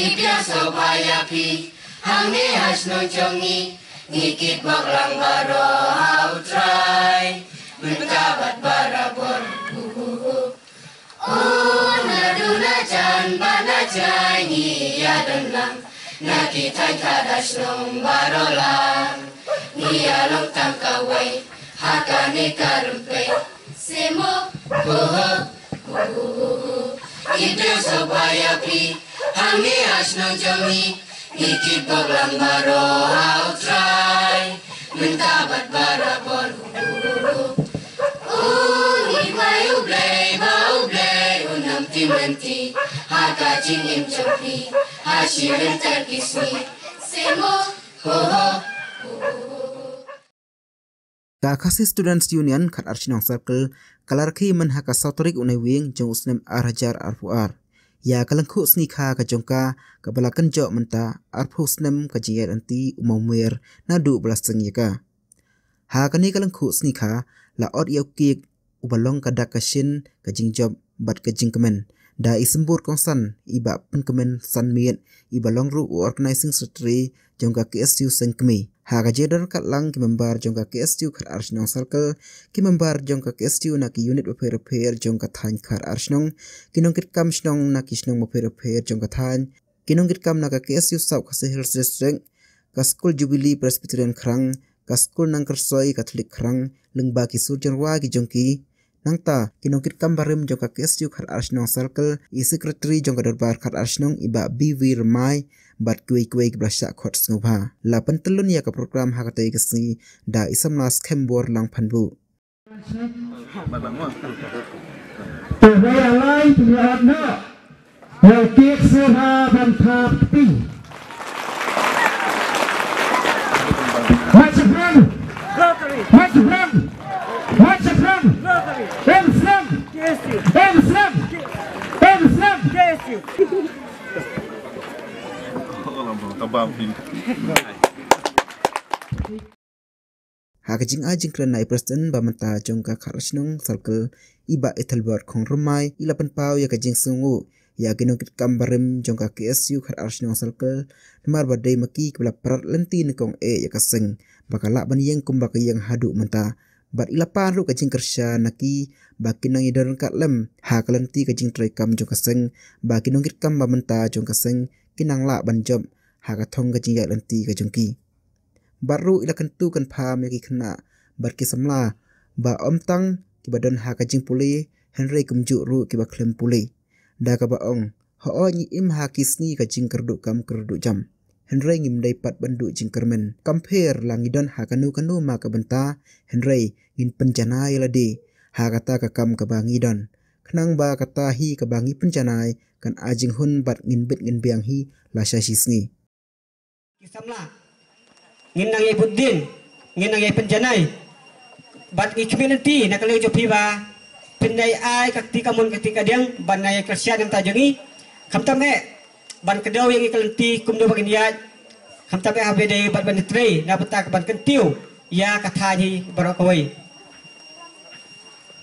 Ibya sobaya pi hangi hasno jongi ngikit baklang baro how try mendapat barabon naduna jan bana jangi ya denlang nakitai kadasnong barolang niya long tangkaway hakane karumpe semo Ibya sobaya pi hangi hasno jongi ngikit baklang baro how try mendapat barabon Menti haka jingim chopi hashirin terkismi semo ho Kakasi Students Union kat Archinong Circle kalar ki man haka sautorik unai wing jong usnem arhajar arfuar ya kalangku snika ka jongka ka balakan jo menta arfu snem ka jiyat anti umawmer na 12 yaka ha kani kalangku snika la od yaukik ubalong ka dakashin ka jingjob bat ka jingkemen da isembur kongsan iba penkemen sanmiet iba longru organizing secretary jongka KSU sengkemi ha ka jedar kat lang ki member jongka KSU kat Archinong Circle ki member jongka KSU na ki unit repair jongka than kat Archinong kinong kit kam shnong na ki shnong repair jongka than kinong kit kam na ka KSU South Khasi Hills District ka School Jubilee Presbyterian Krang ka School Nangkersoi Catholic Krang lengba ki surjanwa ki jongki nangta kinongkit kambarim jongka KSU kat Archinong Circle i secretary jongka darbar kat Archinong iba BV Remai bat kuai brasha khot snubha lapan telun ya ka program hakatai kesni da isamnas kembor lang panbu Terbayalai tulihatna yang kek serha dan tapi macam Hakajing ajing kran nai president bamanta jongka Archinong Circle iba etalbar khong rumai ilapan pau ya kajing sungu ya kinongkit kambarim jongka KSU kat Archinong Circle mar badai maki kebala perat lenti nikong ya kaseng bakala baniyang kumbaka yang hadu menta bat ilapan ru kajing kersha naki bakinang idaran kat lem ha kalenti kajing trai kam jongka seng bakinongkit kam bamanta jongka seng kinang la banjob ha kathong kajing ya lenti kajongki baru ila kentu kan pham yaki khna bar ki samla ba omtang ki badan ha kajing puli Henry kumju ru ki ba klem puli da ka ba ong ho ni im ha kisni kajing kerdu kam kerdu jam Henry ngim dai pat bandu jing kermen compare langidon ha kanu ma ka benta Henry ngin penjanai ladi ha kata ka kam ka bangidon khnang ba kata hi ka bangi penjanai kan ajing hun bat ngin bit ngin biang hi la shisni kisamla ngin nang ibuddin ngin nang penjanai bat ngi community na kalau jopi ba pendai ai kakti kamun ketika diang banai kersia yang tajongi kamtame ban kedau yang ikalenti kumdo bagin ya kamtame habede bat ban trei na betak ban kentiu ya kathani barokoi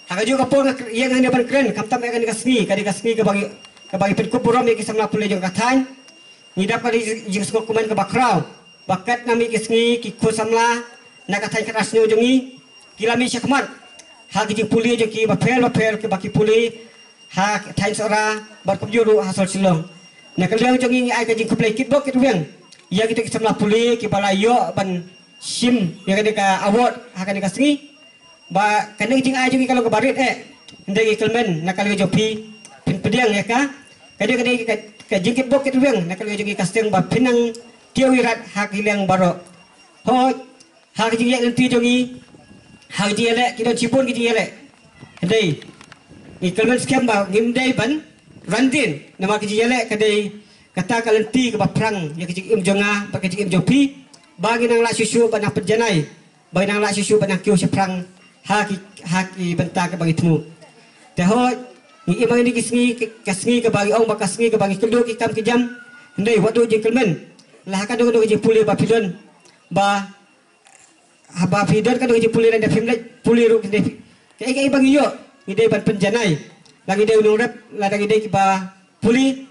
hagaju kapur yang hanya ban kren kamtame kan dikasni ke bagi penkupurom yang kisamla pule jong kathan ngidap kali jing skok kuman ke bakrau bakat nami kisni ki kusamla na kathan kerasnyo jongi kilami syakmat ha ki puli je ki bapel ke baki puli ha thain sora bar kumjuru hasol silong na kaleng jongi ai ka jing kuplay kitbok kitweng ya kita kisamla puli ki balayo ban sim ya ka award ha ka dikasni ba kaneng jing ai jongi kalau ke barit ndai kelmen na kalau jopi pediang ya ka kadang ka jingkit bok kitweng na kalau jongi kasteng ba pinang tiaw irat hak hilang baro ho hak jinyak nanti jongi hak jele kita cipun kita jele dei ikalman scam ba ngimdai ban rantin nama kita jele kadai kata kalenti ke baprang ya kecik im jonga ba kecik im jopi bagi nang la susu banang penjanai bagi nang la susu banang kiu seprang hak bentak ke bagi temu teho ni imang ni kasngi ke bagi ong ba kasngi ke bagi keldo kitam kejam ndai wadu jingkelmen lah kan dong je puli ba pidon ba haba pidon kan je puli dan film puli ru ke kai bang yo ide ban penjanai lagi de unung rep la lagi de ba puli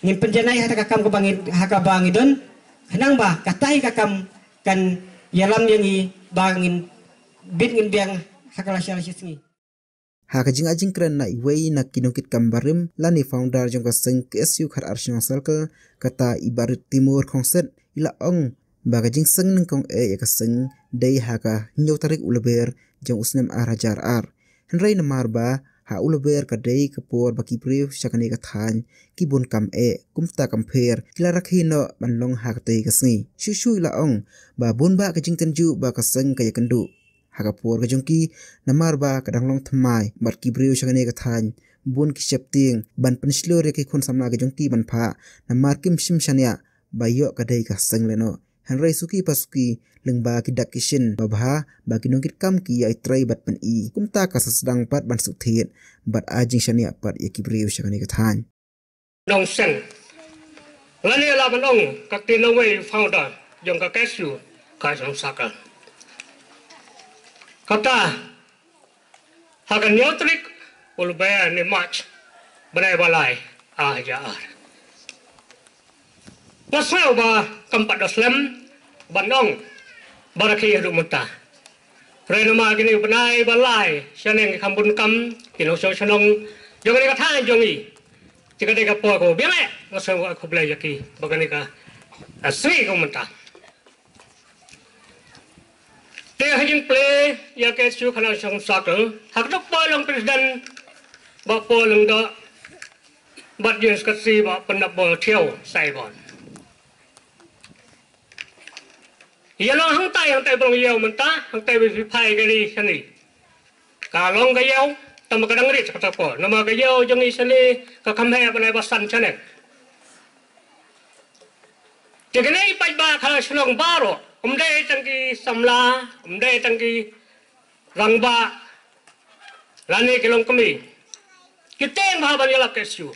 ngin penjanai hata kakam ke bangin haka bangidon kenang ba katai kakam kan yalam yang i bangin bit ngin biang hakala syalasisngi Haka jing ajing keren na iwei na kinukit kambarim lani founder jong ka seng KSU khar Arsenal Circle kata ibarit timur kongset ila ong baga jing seng neng kong ya ka seng day haka nyau tarik uleber jong usnem arajar ar henrai na marba ha uleber ka day kapor baki brief syakani ka than kibun kam kumta kamper kila rakhino banlong haka tay ka sengi shushu ila ong ba bun ba ka jing tenju ba ka seng kaya kendu Hakapur ka jongki namar ba kadang long thamai bat ki breu shagane ka than bun ki shepting ban penslor ke khon samna ka jongki ban pha namar kim sim shania bayo ka dei ka sengleno hanrei suki pasuki lengba ki dakishin babha ba ki nongkit kam ki ai trai bat pen I kumta ka sasdang pat ban suthet bat ajing shania pat ye ki breu shagane ka than nong sen lani la banong ka tinaway founder jong ka KSU ka jong sakal kata hakan nyotrik ulbaya ni march banai balai ajar pasal ba kampat daslam banong baraki hidup muta renama gini banai balai syaneng kambun kam kino syanong jong ni kata jongi jika dia po ko biame ngasa ko blay yaki bagani ka asri ko muta Dia hanya play ya KSU kana sang sakal hak dok palang presiden ba palang da bat jenis kasi ba pendap bol thiau sai bon ya long hang tai bong yau menta hang tai bi phai ga ni sani ka long ga yau tam ka dang ri kata po nama ga yau jong I sani ka khamhe ba nai ba san chane Tiganai pai ba khala shlong baro umdai tangki samla umdai tangki rangba lani kelong kami kita yang bahaban yalak KSU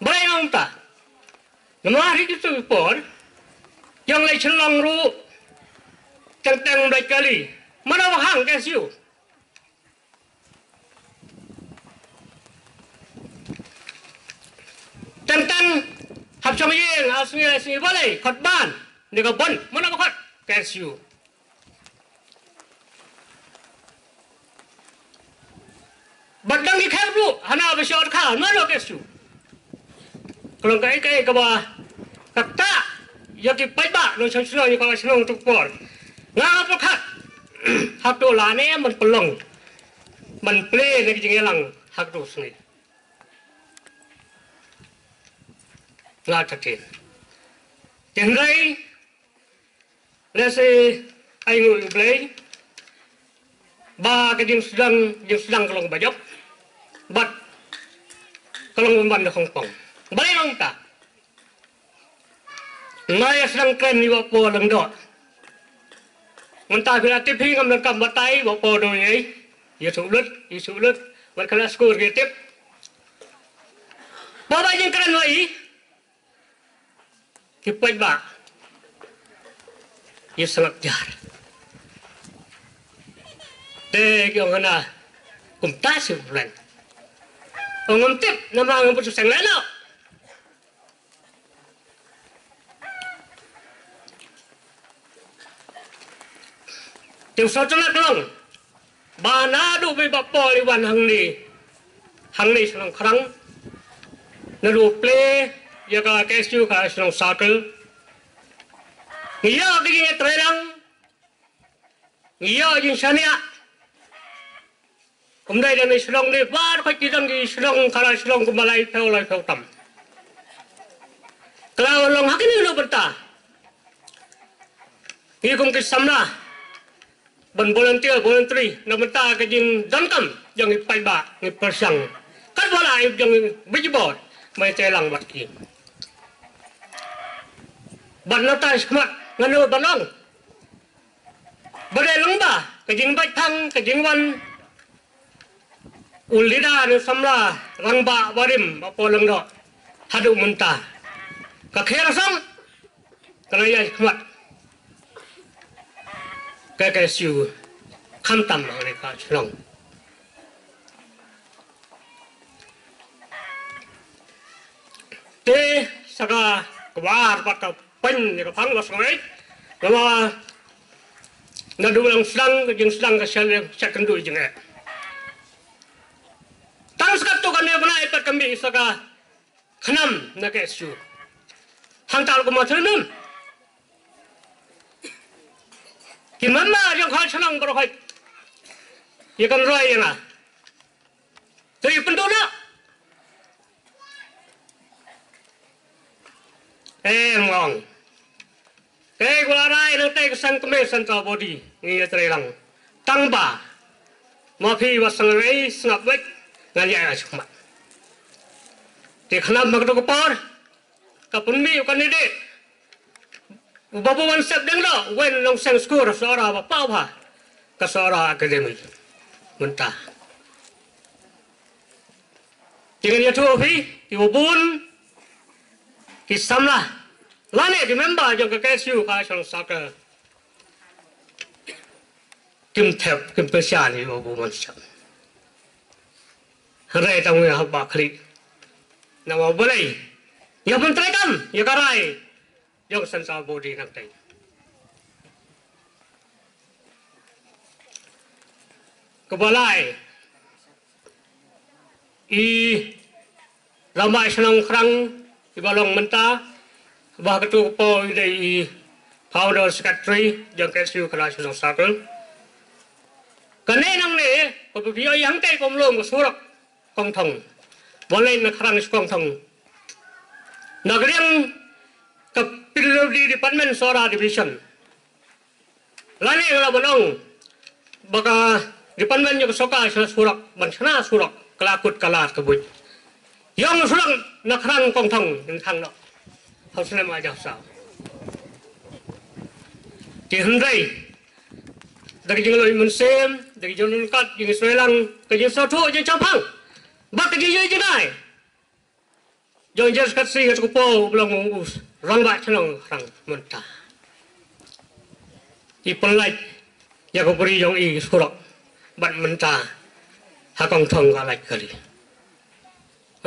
berai mangta nama hari itu pun yang lain celong ru tentang baik kali mana bahang KSU tentang Habsam yang asli balai khotban ni ka ban mana bakhat KSU badang ki khairu hana bashot kha mana KSU kalau kai ka ba kata yaki paiba no chhlo ni ka chhlo tu por nga bakhat hak to la ne man pelong man play ni ki lang hak to sni nga takin tenrai lese ai ngui play ba cái jing sedang kalong bajok bat kalong ban Hong Kong balai long ta ngai sedang kren ni wa po lang do mentah bila TV ngam lang kam batai wa po do ni ya sulut wat kala skor ge tip ba ba jing kren wai kipai ba ya sangat jar te ki ongana kum tasib bulan ongom tip nama ngam putu sang leno tim so chana klong bana du be bapo li wan hang ni sang khrang na du play ya ka KSU ka sang sakal iya ki ni trailang iya jin shania umdai dan Islam ni bar kau tidak di Islam kalau Islam kumalai tahu lai tahu tam. Kalau orang hak ini lo berta, ini kum kisamna, ban volunteer, nak berta kejin jantam yang ipai ba, ni persang, kan bola yang bijibot, mai telang batki. Ban nota semat, nganu banong, badai lengba, kejin baik tang, kejin wan. Ulida ni samla rangba warim apa leng do hadu mentah kakhera sam kana ya khmat KSU khamtam ni ka chlong saka kebar pat pen ya phang los ngai nama na du lang sedang ke sel second du jeng tang skat tu kan dia benai pat kami saka khanam na ke su hang tal ko ma thunum ki mamma yang khal chanang bro hai ye kan roi na tui pendona ngong gula rai nang te sang keme central body ni lang tang ba ma phi wa sang rei snap wek ngan ya chuma te khanam mag ko par ka punmi kan ni de babu wan sep deng lo wen long sang school sora ba pa ba ka sora academy mentah dengan ya tu phi ibu bun kisam lah lane remember jong ke KSU ka sang saka kim thep kim pesya ni ibu bun sam hare tang ya ba khli nama boleh ya pun terekam ya karai jong sensal body nak tai kebalai ramai senang kerang di balong mentah bah ketua po dari founder secretary jang KSU kelas senang sakal kene nang ne pepio yang te kom long surak kong thong boleh nak kerang kong thong nak riang ke Pilodi Department Sora Division lani ngala bonong baka Department yang soka surak bansana surak kelakut kalat kebut yang surak nak kerang kong thong thang no hau sinem aja sa di hendai dari jenglo mensem dari jenglo kat jeng selang ke jeng satu jeng campang bak ke jeng jenai jeng jas kat si kat kupo belong us rang ba chenong rang mentah di pelai ya ko beri jong i surak ban mentah hakong thong ga lai kali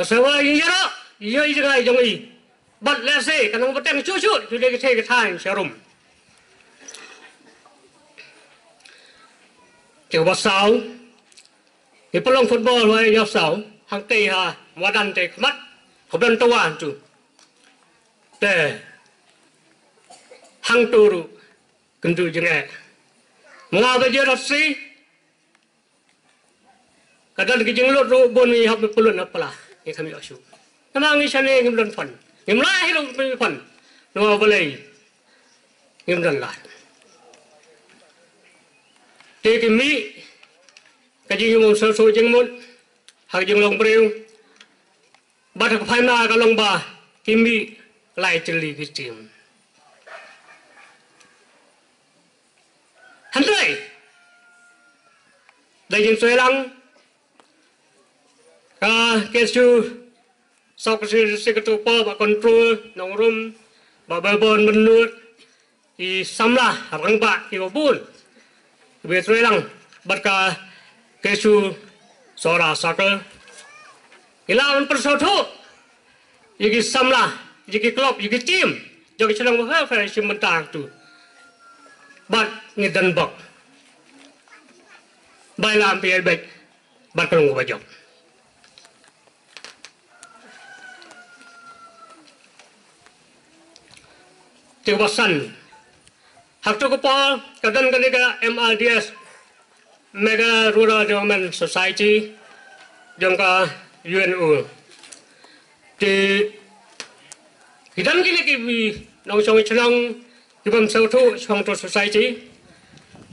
sawa yara iya jengai jong i bat lese kanang beteng cucu tu dia ke ke thai serum Chiều bát sáu, cái pelong football với nhau sáu, hàng tây ha, mua đan tây mắt, học đơn tàu an chú, để hàng tu ru, cần tu chừng ấy, mua bây giờ là gì, cái đó cái chừng lót ru bồn mi học được pelon apa lah, cái kami asyik, namang ni sana yang belum fun, yang lain yang belum fun, nama boleh, yang belum lah. Thì cái mỹ cái gì mà sơ sôi chân mốt hoặc chân lòng bêu bắt được phải na cái lòng bà cái mỹ lại chân lý cái chuyện hắn đây đây những suy lăng cái sự sau cái sự cái tụ bò và control nông rum và bờ bồn bên nước thì xăm là hàng bạc thì có buồn về suy lăng bắt cả cái su sora soccer ilawan persautu yaki samla yaki klub yaki team jogi sedang berhafal sementara tu bat ngedan bok bailam piai baik bat kelong bajok tiwasan hak tu kepal kadang kadang MRDS Mega Rural Development Society jangka UNU di hidan kini kibi nong song chenang kibam sautu song society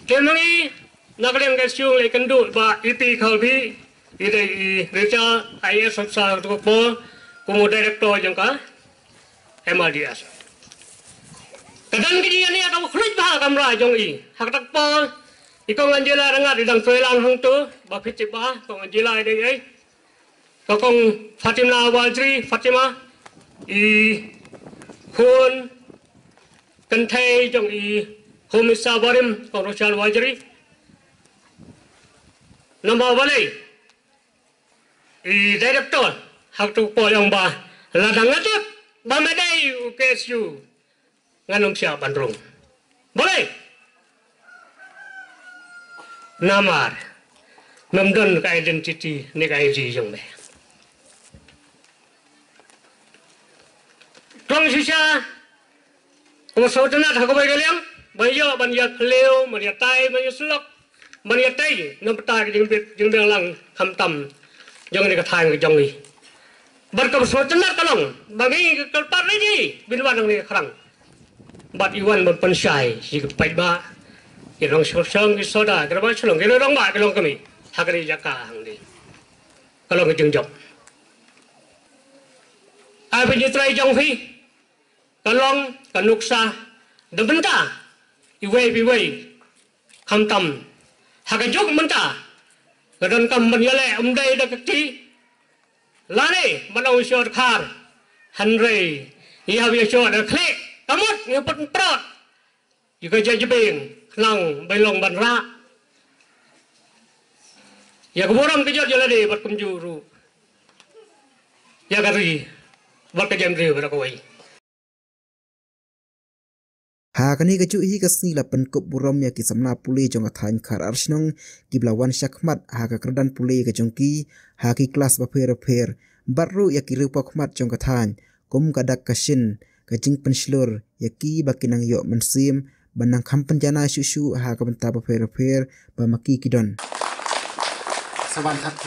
kemangi nakaleng kasyung lekan du ba EP kalbi ide recha IS sa to po kumu director jangka MRDS kadang kini ani atau khruj ba kamra jong i hak tak po ikong anjela rangat didang soelang hang tu ba phit ba kong anjela dei ai ko kong Fatima Waldri Fatima i khun kan thai jong i homisa barim kong Rochal Waldri nama balai i director hak tu po yang ba ladang atip Bamadai UKSU nganong siya Bandung. Boleh? Namar memdon ka identity ni ka iji yung be. Trong sisa kung sa utanat hakabay galyang bayo banyak leo banyak tay banyak sulok banyak tay nampak jeng lang hamtam jangan dikatakan ke jongi. Berkam suatana kalong bagi kalpar ni binwan ni kerang. Bat iwan berpensai jika paiba irong sosong soda kerana selong kena orang mak kalong kami hakari jaka hang ni. Kalong jengjok. Apa je try jong fi kalong kanuksa debenta iwe hamtam hakajok menta kadang kam menyale umdai dak ti lani manau syot khar hanrei ia bia syot klik kamut ngepet prot juga jajebing nang belong banra ya keburam kejot jalade berkunjuru ya kari berkejamri berakawai Hakani kecu hi kasni la penkop buram ya ki samna pule jong athain khar arsnong ki blawan syakmat haka kerdan pule ke jongki haki kelas baper baru ya ki rupa khmat jong kathan kum kadak kasin kajing penslur ya ki bakinang yo mensim banang kampen jana susu haka benta baper bamaki kidon Saban tak